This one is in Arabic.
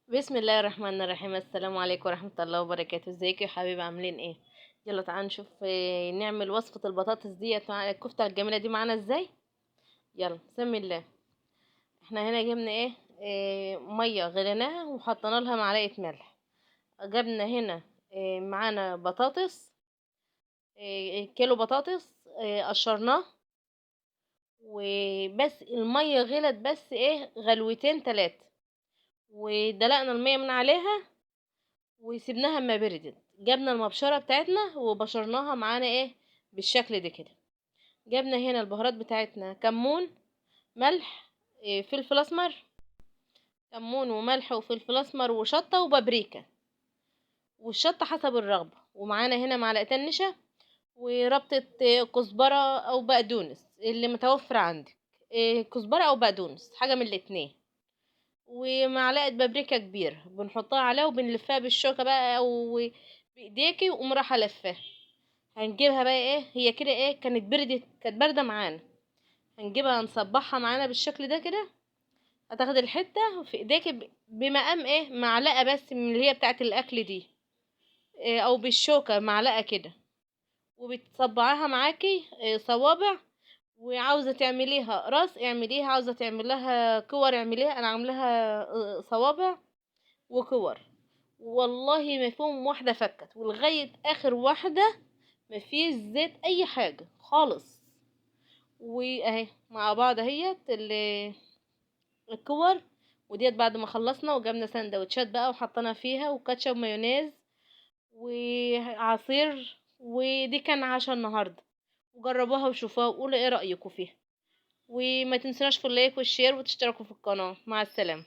بسم الله الرحمن الرحيم. السلام عليكم ورحمة الله وبركاته. ازيكم يا حبايبي، عاملين ايه؟ يلا تعالوا نشوف نعمل وصفة البطاطس ديت مع الكفتة الجميلة دي معانا ازاي. يلا بسم الله. احنا هنا جبنا ايه، مية غليناها وحطينا لها معلقة ملح. جبنا هنا معانا بطاطس، كيلو بطاطس، قشرناه وبس. المية غلت بس ايه غلوتين تلاتة، ودلقنا المية من عليها وسيبناها اما بردت. جبنا المبشره بتاعتنا وبشرناها معانا ايه بالشكل ده كده. جبنا هنا البهارات بتاعتنا: كمون، ملح، فلفل اسمر. كمون وملح وفلفل اسمر وشطه وبابريكا، والشطه حسب الرغبه. ومعانا هنا معلقتين نشا وربطه كزبره او بقدونس اللي متوفر عندك. كزبره او بقدونس، حاجه من الاتنين. ومعلقه بابريكا كبيره بنحطها عليها وبنلفها بالشوكه بقى او بايديكي وقوم رايحه لفاها. هنجيبها بقى ايه، هي كده ايه كانت بردت، كانت بارده معانا. هنجيبها نصبعها معانا بالشكل ده كده. هتاخد الحته في ايديك بمقام ايه معلقه بس من اللي هي بتاعه الاكل دي، إيه، او بالشوكه معلقه كده. وبتصبعها معاكي إيه صوابع. وعاوزه تعمليها راس اعمليها، عاوزه تعمليها كور اعمليها. انا عاملاها صوابع وكور. والله ما فيهم واحده فكت، ولغايه اخر واحده مفيش زيت اي حاجه خالص. واهي مع بعض اهيت الكور. وديت بعد ما خلصنا وجبنا سندوتشات بقى وحطينا فيها وكاتشب مايونيز وعصير. ودي كان عشاء النهارده. وجربوها وشوفوها وقولوا ايه رأيكم فيها. وما تنسوناش في اللايك والشير وتشتركوا في القناة. مع السلامة.